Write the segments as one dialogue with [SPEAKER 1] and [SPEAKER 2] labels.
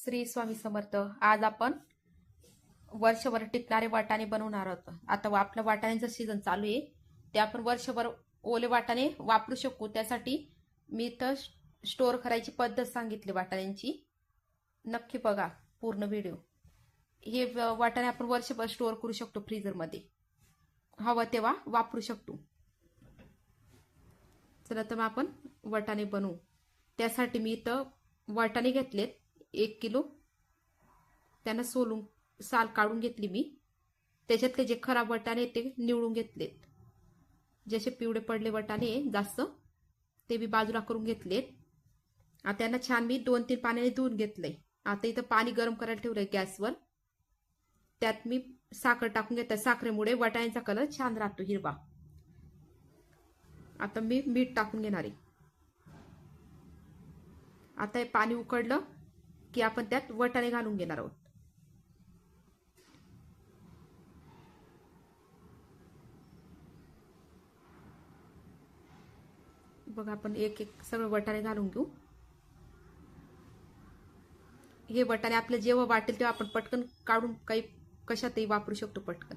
[SPEAKER 1] श्री स्वामी समर्थ। आज आपण वर्षभर टिकणारे वाटाणे बनवणार आहोत। आता आपल्या वाटाण्यांचं सीझन चालू आहे, ते आपण वर्षभर ओले वाटाणे वापरू शकू। त्यासाठी मी इथं स्टोअर करायची पद्धत सांगितली वाटाण्यांची, नक्की बघा पूर्ण व्हिडिओ। हे वाटाणे आपण वर्षभर स्टोअर करू शकतो, फ्रीजरमध्ये हवं तेव्हा वापरू शकतो। चला तर मग आपण वाटाणे बनवू। त्यासाठी मी इथं वाटाणे घेतलेत 1 किलो। त्यांना सोलून साल काढून घेतली मी। त्याच्यातले जे खराब वाटाणे ते निवडून घेतलेत। जसे पिवळे पडले वाटाणे जास्त ते मी बाजूला करून घेतलेत। आता त्यांना छान मी 2-3 पाण्याने धुवून घेतलंय। आता इथं पाणी गरम करायला ठेवलंय गॅसवर। त्यात मी साखर टाकून घेते। साखरेमुळे वाटाण्यांचा कलर छान राहतो, हिरवा। आता मी मीठ टाकून घेणार आहे। आता हे पाणी उकळलं की आपण त्यात वाटाणे घालून घेणार आहोत। बघा आपण एक एक सगळे वाटाणे घालून घेऊ। हे वाटाणे आपले जेव्हा वाटेल तेव्हा आपण पटकन काढून काही कशातही वापरू शकतो पटकन।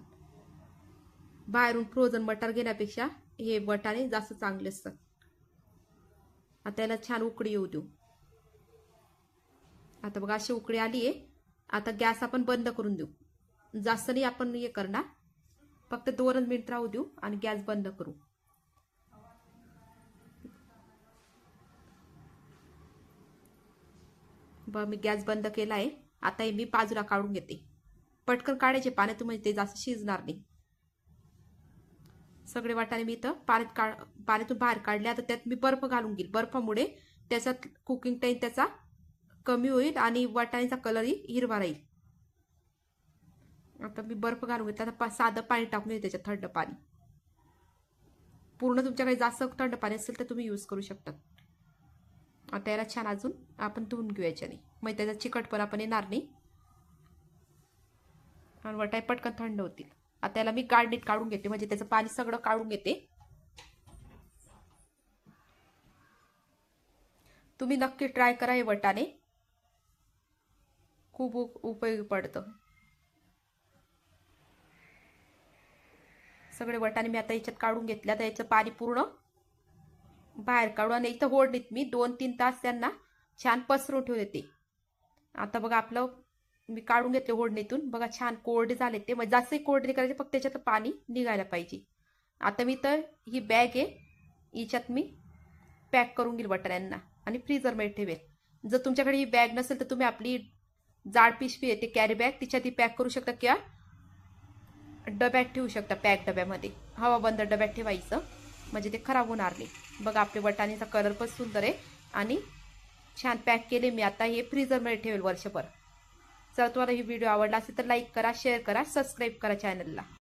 [SPEAKER 1] बाहेरून फ्रोझन मटार घेण्यापेक्षा हे वाटाणे जास्त चांगले असतात। आता याला छान उकळी येऊ देऊ। आता बघा अशी उकळी आली आहे। आता गॅस आपण बंद करून देऊ। जास्त नाही आपण हे करणार, फक्त 2 मिनिट राहू देऊ आणि गॅस बंद करू। मी गॅस बंद केला आहे। आता हे मी बाजूला काढून घेते। पटकन काढायचे पाण्यातून, म्हणजे ते जास्त शिजणार नाही। सगळे वाटाणे मी इथं पाण्यातून बाहेर काढले। आता त्यात मी बर्फ घालून घेईल। बर्फामुळे त्याच्यात कुकिंग टाइम त्याचा कमी होईल आणि वाटाण्याचा कलरही हिरवा राहील। आता मी बर्फ घालून घेतला। आता साधं पाणी टाकून घेते, त्याच्यात थंड पाणी। पूर्ण तुमच्याकडे जास्त थंड पाणी असेल तर तुम्ही यूज करू शकता। आता याला छान अजून आपण धुवून घेऊ याच्याने, मग त्याचा चिकटपणा पण येणार नाही आणि वाटाणे पटकन थंड होतील। आता याला मी गाळणीत काढून घेते, म्हणजे त्याचं पाणी सगळं काढून घेते। तुम्ही नक्की ट्राय करा, हे वाटाणे खूप उपयोगी पडतं। सगळे वाटाणे मी आता याच्यात काढून घेतले। आता याचं पाणी पूर्ण बाहेर काढू आणि इथं होडणीत मी 2-3 तास त्यांना छान पसरून ठेवले ते। आता बघा आपलं मी काढून घेतले होडणीतून। बघा छान कोरडे झाले ते, म्हणजे जास्तही कोरडे करायचे, फक्त त्याच्यात पाणी निघायला पाहिजे। आता मी तर ही बॅग आहे, याच्यात मी पॅक करून घेईल वाटाण्यांना आणि फ्रीजरमध्ये ठेवेल। जर तुमच्याकडे ही बॅग नसेल तर तुम्ही आपली जाड पिशवी आहे ते कॅरी बॅग, तिच्यात ती पॅक करू शकता किंवा डब्यात ठेवू शकता। पॅक डब्यामध्ये हवा बंद डब्यात ठेवायचं, म्हणजे ते खराब होणार नाही। बघा आपले वाटाण्याचा कलर पण सुंदर आहे आणि छान पॅक केले मी। आता हे फ्रीजरमध्ये ठेवेल वर्षभर। जर तुम्हाला ही व्हिडिओ आवडला असेल तर लाईक करा, शेअर करा, सबस्क्राईब करा चॅनलला।